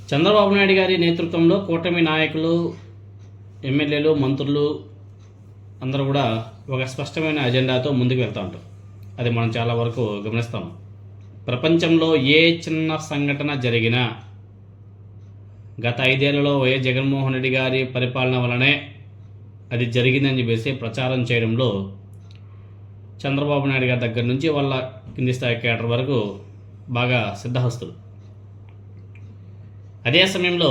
చంద్రబాబు నాయుడు గారి నేతృత్వంలో కూటమి నాయకులు, ఎమ్మెల్యేలు, మంత్రులు అందరూ కూడా ఒక స్పష్టమైన అజెండాతో ముందుకు వెళ్తూ ఉంటారు. అది మనం చాలా వరకు గమనిస్తాం. ప్రపంచంలో ఏ చిన్న సంఘటన జరిగినా గత 5 ఏళ్లలో వైఎస్ జగన్మోహన్ రెడ్డి గారి పరిపాలన వలనే అది జరిగిందని చెప్పేసి ప్రచారం చేయడంలో చంద్రబాబు నాయుడు గారి దగ్గర నుంచి వాళ్ళ కింది స్థాయి కేడర్ వరకు బాగా సిద్ధహస్తులు. అదే సమయంలో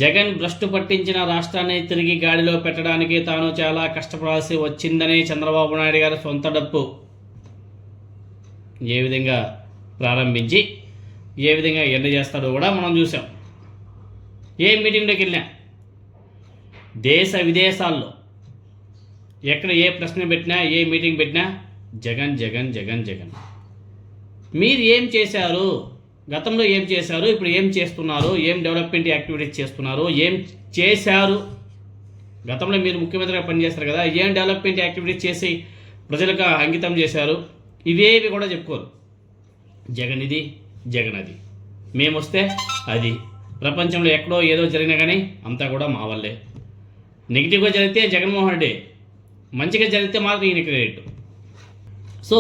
జగన్ భ్రష్టు పట్టించిన రాష్ట్రాన్ని తిరిగి గాడిలో పెట్టడానికి తాను చాలా కష్టపడాల్సి వచ్చిందని చంద్రబాబు నాయుడు గారి సొంత డప్పు ఏ విధంగా ప్రారంభించి ఏ విధంగా ఎండ చేస్తాడో కూడా మనం చూసాం. ఏ మీటింగ్లోకి వెళ్ళినా, దేశ విదేశాల్లో ఎక్కడ ఏ ప్రశ్న పెట్టినా, ఏ మీటింగ్ పెట్టినా జగన్ జగన్ జగన్ జగన్. మీరు ఏం చేశారు, గతంలో ఏం చేశారు, ఇప్పుడు ఏం చేస్తున్నారు, ఏం డెవలప్మెంట్ యాక్టివిటీస్ చేస్తున్నారు, ఏం చేశారు, గతంలో మీరు ముఖ్యమంత్రిగా పనిచేస్తారు కదా, ఏం డెవలప్మెంట్ యాక్టివిటీస్ చేసి ప్రజలకు అంకితం చేశారు, ఇవేవి కూడా చెప్పుకోరు. జగన్ ఇది, జగన్ అది, మేము వస్తే అది, ప్రపంచంలో ఎక్కడో ఏదో జరిగినా కానీ అంతా కూడా మా వల్లే. నెగిటివ్గా జరిగితే జగన్మోహన్ రెడ్డి, మంచిగా జరిగితే మాత్రం ఈయన క్రెడిట్. సో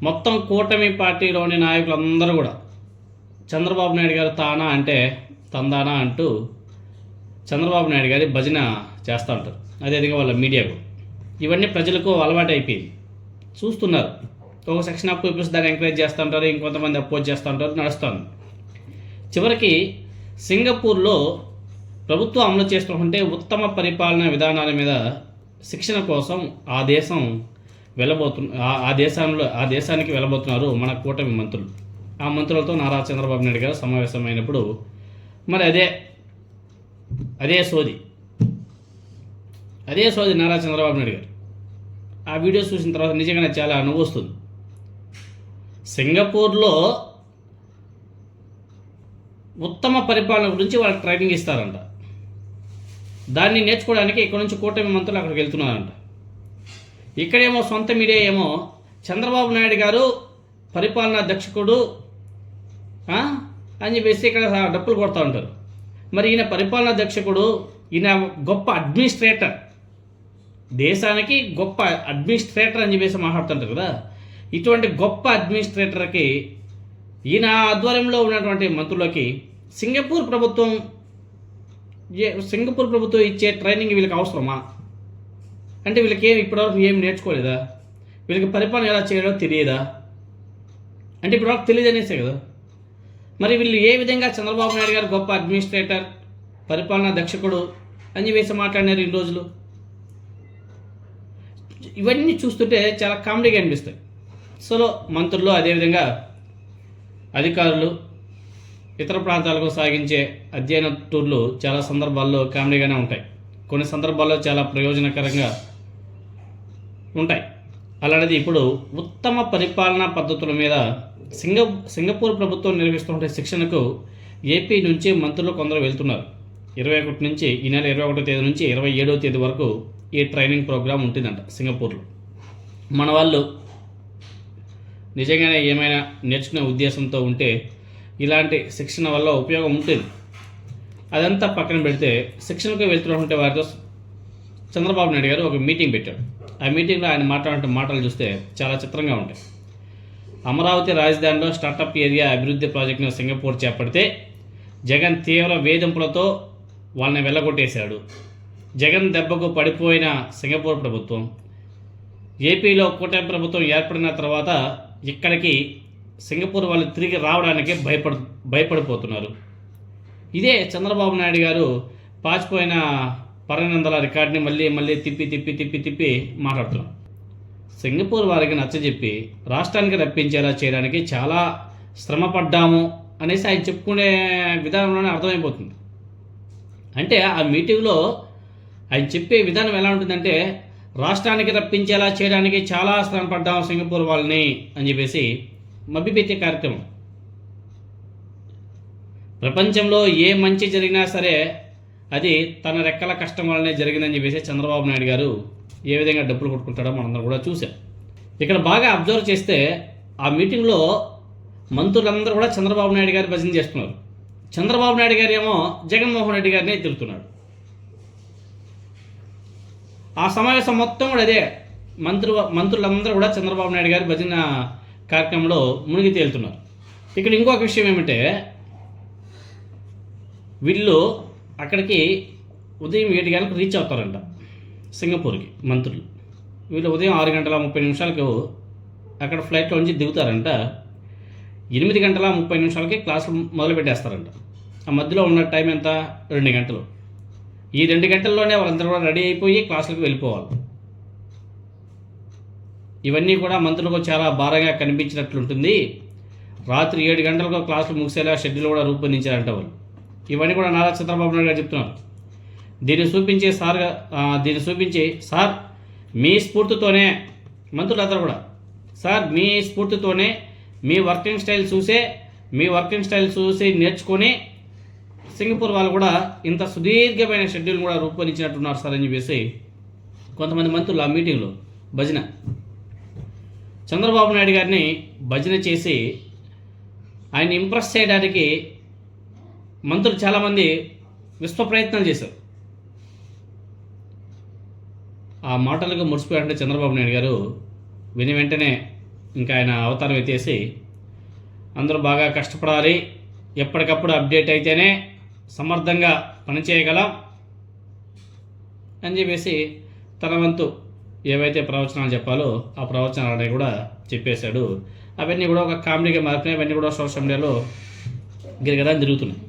మొత్తం కూటమి పార్టీలోని నాయకులందరూ కూడా చంద్రబాబు నాయుడు గారు తానా అంటే తందానా అంటూ చంద్రబాబు నాయుడు గారి భజన చేస్తూ ఉంటారు. అదేవిధంగా వాళ్ళ మీడియాకు ఇవన్నీ ప్రజలకు అలవాటు అయిపోయింది, చూస్తున్నారు. ఒక సెక్షన్ ఆఫ్ పీపుల్స్ దాన్ని ఎంకరేజ్ చేస్తూ ఉంటారు, ఇంకొంతమంది అపోజ్ చేస్తూ ఉంటారు, నడుస్తుంది. చివరికి సింగపూర్లో ప్రభుత్వం అమలు చేస్తుంటే ఉత్తమ పరిపాలన విధానాల మీద శిక్షణ కోసం ఆ దేశానికి వెళ్ళబోతున్నారు మన కూటమి మంత్రులు. ఆ మంత్రులతో నారా చంద్రబాబు నాయుడు గారు సమావేశమైనప్పుడు మరి అదే సోది నారా చంద్రబాబు నాయుడు గారు ఆ వీడియో చూసిన తర్వాత నిజంగానే చాలా నవ్వు వస్తుంది. సింగపూర్లో ఉత్తమ పరిపాలన గురించి వాళ్ళకి ట్రైనింగ్ ఇస్తారంట. దాన్ని నేర్చుకోవడానికి ఇక్కడ నుంచి కూటమి మంత్రులు అక్కడికి వెళ్తున్నారంట. ఇక్కడేమో సొంత మీడియా ఏమో చంద్రబాబు నాయుడు గారు పరిపాలనా దక్షకుడు అని చెప్పేసి ఇక్కడ డప్పులు కొడుతూ ఉంటారు. మరి ఈయన పరిపాలనా దక్షకుడు, ఈయన గొప్ప అడ్మినిస్ట్రేటర్, దేశానికి గొప్ప అడ్మినిస్ట్రేటర్ అని చెప్పేసి మాట్లాడుతుంటారు కదా. ఇటువంటి గొప్ప అడ్మినిస్ట్రేటర్కి ఈయన ఆధ్వర్యంలో ఉన్నటువంటి మంత్రులకి సింగపూర్ ప్రభుత్వం ఇచ్చే ట్రైనింగ్ వీళ్ళకి అవసరమా? అంటే వీళ్ళకి ఇప్పటివరకు ఏం నేర్చుకోలేదా? వీళ్ళకి పరిపాలన ఎలా చేయాలో తెలియదా? అంటే ఇప్పటివరకు తెలియదు అనేసే కదా. మరి వీళ్ళు ఏ విధంగా చంద్రబాబు నాయుడు గారు గొప్ప అడ్మినిస్ట్రేటర్, పరిపాలనా దక్షకుడు అని చెప్పేసి మాట్లాడినారు ఇన్ని రోజులు? ఇవన్నీ చూస్తుంటే చాలా కామెడీగా అనిపిస్తాయి. సో మంత్రులు, అదేవిధంగా అధికారులు ఇతర ప్రాంతాలకు సాగించే అధ్యయన టూర్లు చాలా సందర్భాల్లో కామెడీగానే ఉంటాయి, కొన్ని సందర్భాల్లో చాలా ప్రయోజనకరంగా ఉంటాయి. అలాంటిది ఇప్పుడు ఉత్తమ పరిపాలనా పద్ధతుల మీద సింగపూర్ ప్రభుత్వం నిర్వహిస్తున్న శిక్షణకు ఏపీ నుంచి మంత్రులు కొందరు వెళ్తున్నారు. 21 నుంచి ఈ నెల 21వ తేదీ నుంచి 27వ తేదీ వరకు ఈ ట్రైనింగ్ ప్రోగ్రాం ఉంటుందంట సింగపూర్లో. మన వాళ్ళు నిజంగానే ఏమైనా నేర్చుకునే ఉద్దేశంతో ఉంటే ఇలాంటి శిక్షణ వల్ల ఉపయోగం ఉంటుంది. అదంతా పక్కన పెడితే శిక్షణకు వెళ్తున్నటువంటి వారితో చంద్రబాబు నాయుడు గారు ఒక మీటింగ్ పెట్టాడు. ఆ మీటింగ్లో ఆయన మాట్లాడే మాటలు చూస్తే చాలా చిత్రంగా ఉంటాయి. అమరావతి రాజధానిలో స్టార్టప్ ఏరియా అభివృద్ధి ప్రాజెక్టును సింగపూర్ చేపడితే జగన్ తీవ్ర వేధింపులతో వాళ్ళని వెళ్ళగొట్టేశాడు. జగన్ దెబ్బకు పడిపోయిన సింగపూర్ ప్రభుత్వం ఏపీలో కూటమి ప్రభుత్వం ఏర్పడిన తర్వాత ఇక్కడికి సింగపూర్ వాళ్ళు తిరిగి రావడానికి భయపడిపోతున్నారు. ఇదే చంద్రబాబు నాయుడు గారు పాచిపోయిన పరనందల రికార్డుని మళ్ళీ తిప్పి మాట్లాడుతున్నారు. సింగపూర్ వారికి నచ్చజెప్పి రాష్ట్రానికి రప్పించేలా చేయడానికి చాలా శ్రమపడ్డాము అనేసి ఆయన చెప్పుకునే విధానంలోనే అర్థమైపోతుంది. అంటే ఆ మీటింగ్లో ఆయన చెప్పే విధానం ఎలా ఉంటుందంటే, రాష్ట్రానికి రప్పించేలా చేయడానికి చాలా శ్రమపడ్డాము సింగపూర్ వాళ్ళని అని చెప్పేసి మభ్యపెట్టే కార్యక్రమం. ప్రపంచంలో ఏ మంచి జరిగినా సరే అది తన రెక్కల కష్టం వల్లనే జరిగిందని చెప్పేసి చంద్రబాబు నాయుడు గారు ఏ విధంగా డబ్బులు కొట్టుకుంటాడో మనందరం కూడా చూసాం. ఇక్కడ బాగా అబ్జర్వ్ చేస్తే ఆ మీటింగ్లో మంత్రులందరూ కూడా చంద్రబాబు నాయుడు గారి భజన చేస్తున్నారు. చంద్రబాబు నాయుడు గారు ఏమో జగన్మోహన్ రెడ్డి గారినే తిరుగుతున్నాడు. ఆ సమావేశం మొత్తం కూడా అదే, మంత్రులందరూ కూడా చంద్రబాబు నాయుడు గారి భజన కార్యక్రమంలో మునిగి తేలుతున్నారు. ఇక్కడ ఇంకొక విషయం ఏమంటే, వీళ్ళు అక్కడికి ఉదయం 7 గంటలకు రీచ్ అవుతారంట సింగపూర్కి మంత్రులు. వీళ్ళు ఉదయం 6:30 అక్కడ ఫ్లైట్లో నుంచి దిగుతారంట. 8:30 క్లాసులు మొదలు పెట్టేస్తారంట. ఆ మధ్యలో ఉన్న టైం ఎంత? 2 గంటలు. ఈ 2 గంటల్లోనే వాళ్ళందరూ కూడా రెడీ అయిపోయి క్లాసులకు వెళ్ళిపోవాలి. ఇవన్నీ కూడా మంత్రులకు చాలా భారంగా కనిపించినట్లుంటుంది. రాత్రి 7 గంటలకు క్లాసులు ముగిసేలా షెడ్యూల్ కూడా రూపొందించారంట వాళ్ళు. ఇవన్నీ కూడా నారా చంద్రబాబు నాయుడు గారు చెప్తున్నారు. దీన్ని చూపించి సార్ మీ స్ఫూర్తితోనే, మంత్రులందరూ కూడా సార్ మీ స్ఫూర్తితోనే మీ వర్కింగ్ స్టైల్ చూసి నేర్చుకొని సింగపూర్ వాళ్ళు కూడా ఇంత సుదీర్ఘమైన షెడ్యూల్ కూడా రూపొందించినట్టున్నారు సార్ అని చెప్పేసి కొంతమంది మంత్రులు ఆ మీటింగ్లో భజన చంద్రబాబు నాయుడు గారిని భజన చేసి ఆయన ఇంప్రెస్ చేయడానికి మంత్రులు చాలామంది విశ్వ ప్రయత్నాలు చేశారు. ఆ మాటలకు మురిసిపోయారంటే చంద్రబాబు నాయుడు గారు విని వెంటనే ఇంకా ఆయన అవతారం ఎత్తేసి అందరూ బాగా కష్టపడాలి, ఎప్పటికప్పుడు అప్డేట్ అయితేనే సమర్థంగా పనిచేయగలం అని చెప్పేసి తన వంతు ఏవైతే ప్రవచనాలు చెప్పాలో ఆ ప్రవచనాలని కూడా చెప్పేశాడు. అవన్నీ కూడా ఒక కామెడీగా మారిపోయినాయి. అవన్నీ కూడా సోషల్ మీడియాలో గిరగదా తిరుగుతున్నాయి.